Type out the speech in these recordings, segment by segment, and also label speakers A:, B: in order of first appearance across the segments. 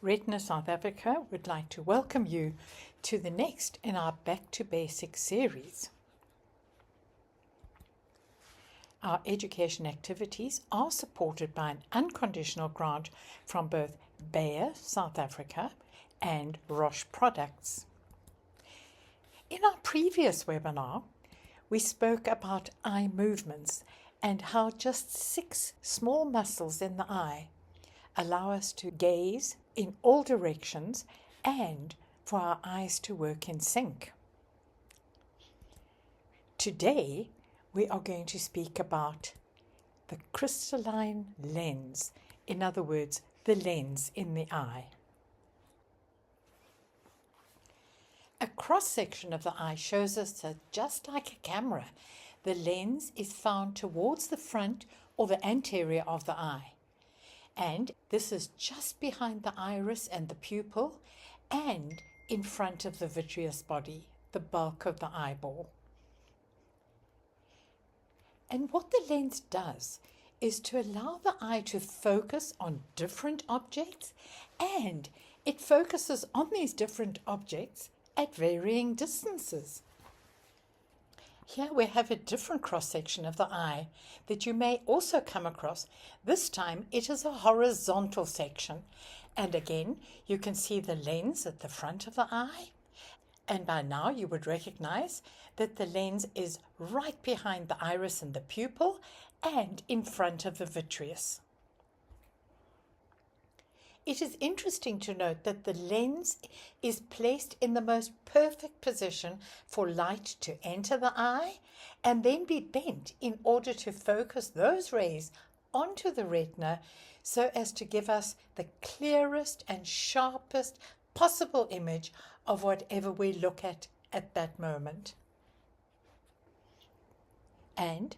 A: Retina South Africa would like to welcome you to the next in our Back to Basics series. Our education activities are supported by an unconditional grant from both Bayer, South Africa, and Roche Products. In our previous webinar, we spoke about eye movements and how just 6 small muscles in the eye allow us to gaze in all directions and for our eyes to work in sync. Today, we are going to speak about the crystalline lens, in other words, the lens in the eye. A cross-section of the eye shows us that just like a camera, the lens is found towards the front or the anterior of the eye. And this is just behind the iris and the pupil and in front of the vitreous body, the bulk of the eyeball. And what the lens does is to allow the eye to focus on different objects, and it focuses on these different objects at varying distances. Here we have a different cross-section of the eye that you may also come across. This time it is a horizontal section. And again, you can see the lens at the front of the eye. And by now you would recognize that the lens is right behind the iris and the pupil and in front of the vitreous. It is interesting to note that the lens is placed in the most perfect position for light to enter the eye and then be bent in order to focus those rays onto the retina so as to give us the clearest and sharpest possible image of whatever we look at that moment. And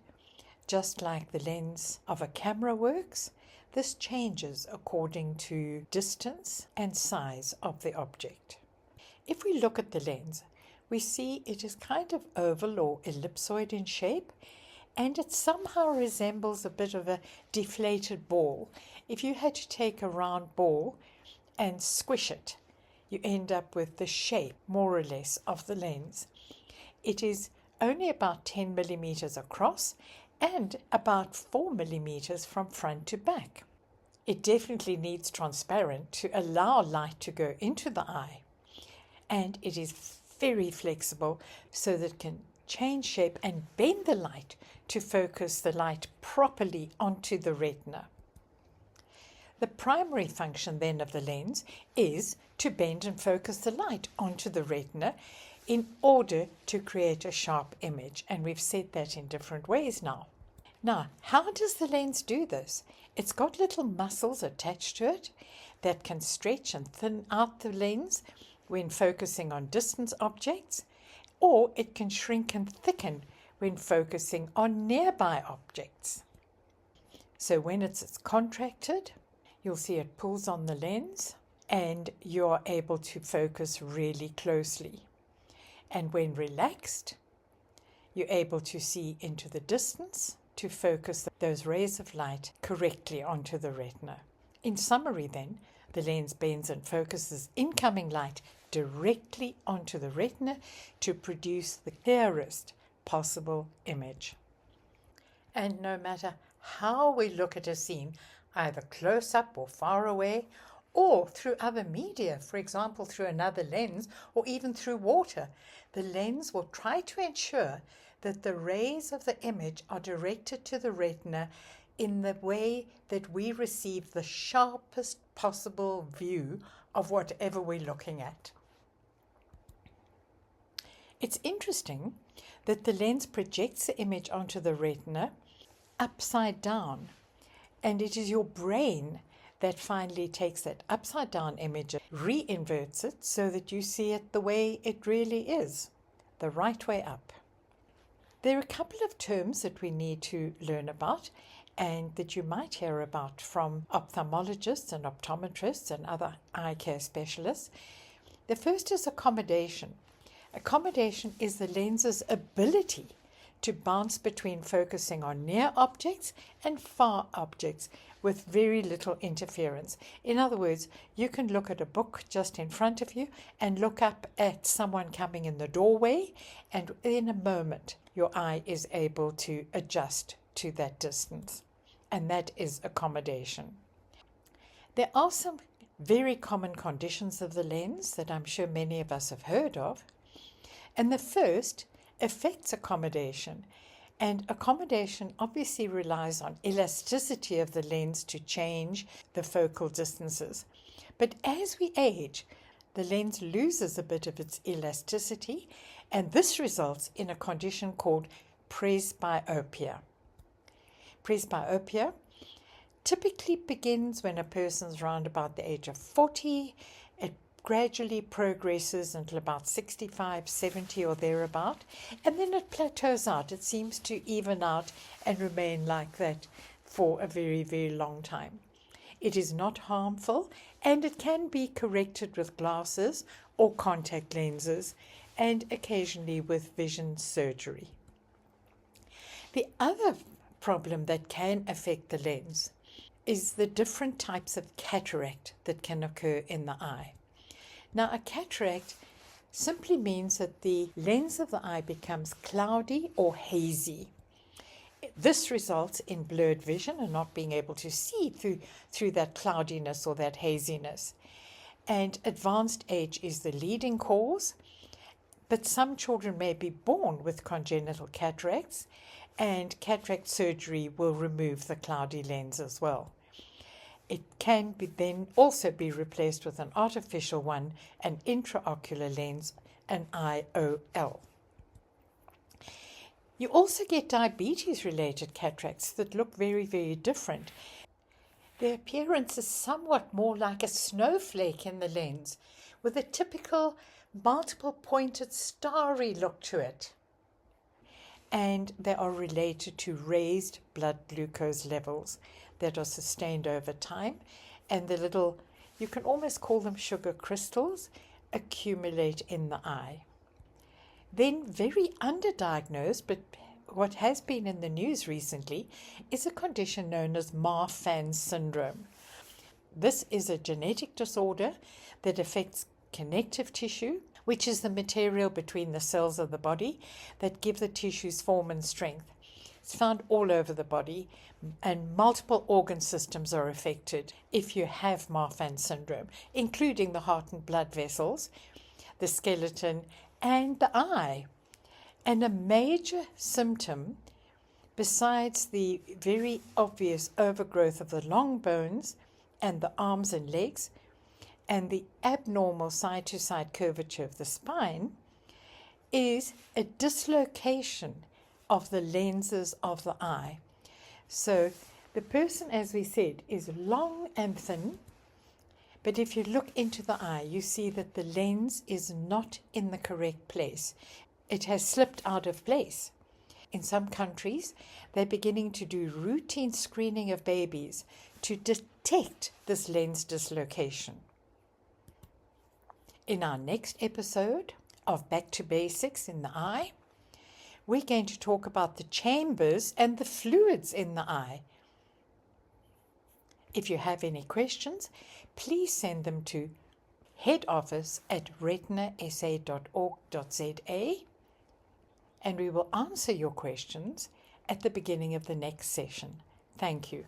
A: just like the lens of a camera works, this changes according to distance and size of the object. If we look at the lens, we see it is kind of oval or ellipsoid in shape, and it somehow resembles a bit of a deflated ball. If you had to take a round ball and squish it, you end up with the shape, more or less, of the lens. It is only about 10 millimeters across and about 4 millimeters from front to back. It definitely needs transparent to allow light to go into the eye, and it is very flexible so that it can change shape and bend the light to focus the light properly onto the retina. The primary function then of the lens is to bend and focus the light onto the retina in order to create a sharp image, and we've said that in different ways now. Now, how does the lens do this? It's got little muscles attached to it that can stretch and thin out the lens when focusing on distant objects, or it can shrink and thicken when focusing on nearby objects. So when it's contracted, you'll see it pulls on the lens and you're able to focus really closely. And when relaxed, you're able to see into the distance to focus those rays of light correctly onto the retina. In summary then, the lens bends and focuses incoming light directly onto the retina to produce the clearest possible image. And no matter how we look at a scene, either close up or far away, or through other media, for example through another lens or even through water, the lens will try to ensure that the rays of the image are directed to the retina in the way that we receive the sharpest possible view of whatever we're looking at. It's interesting that the lens projects the image onto the retina upside down, and it is your brain that finally takes that upside down image and reinverts it so that you see it the way it really is, the right way up. There are a couple of terms that we need to learn about and that you might hear about from ophthalmologists and optometrists and other eye care specialists. The first is accommodation. Accommodation is the lens's ability to bounce between focusing on near objects and far objects with very little interference. In other words, you can look at a book just in front of you and look up at someone coming in the doorway, and in a moment your eye is able to adjust to that distance, and that is accommodation. There are some very common conditions of the lens that I'm sure many of us have heard of, and the first affects accommodation. And accommodation obviously relies on elasticity of the lens to change the focal distances. But as we age, the lens loses a bit of its elasticity, and this results in a condition called presbyopia. Presbyopia typically begins when a person's around about the age of 40. It gradually progresses until about 65, 70 or thereabout, and then it plateaus out. It seems to even out and remain like that for a very, very long time. It is not harmful, and it can be corrected with glasses or contact lenses, and occasionally with vision surgery. The other problem that can affect the lens is the different types of cataract that can occur in the eye. Now, a cataract simply means that the lens of the eye becomes cloudy or hazy. This results in blurred vision and not being able to see through that cloudiness or that haziness. And advanced age is the leading cause, but some children may be born with congenital cataracts, and cataract surgery will remove the cloudy lens as well. It can then also be replaced with an artificial one, an intraocular lens, an IOL. You also get diabetes-related cataracts that look very, very different. Their appearance is somewhat more like a snowflake in the lens, with a typical multiple pointed starry look to it. And they are related to raised blood glucose levels that are sustained over time, and the little, you can almost call them sugar crystals, accumulate in the eye. Then very underdiagnosed, but what has been in the news recently, is a condition known as Marfan syndrome. This is a genetic disorder that affects connective tissue, which is the material between the cells of the body that give the tissues form and strength. It's found all over the body, and multiple organ systems are affected if you have Marfan syndrome, including the heart and blood vessels, the skeleton, and the eye. And a major symptom, besides the very obvious overgrowth of the long bones and the arms and legs, and the abnormal side-to-side curvature of the spine, is a dislocation of the lenses of the eye. So the person, as we said, is long and thin, but if you look into the eye, you see that the lens is not in the correct place. It has slipped out of place. In some countries, they're beginning to do routine screening of babies to detect this lens dislocation. In our next episode of Back to Basics in the Eye, we're going to talk about the chambers and the fluids in the eye. If you have any questions, please send them to headoffice@retinasa.org.za, and we will answer your questions at the beginning of the next session. Thank you.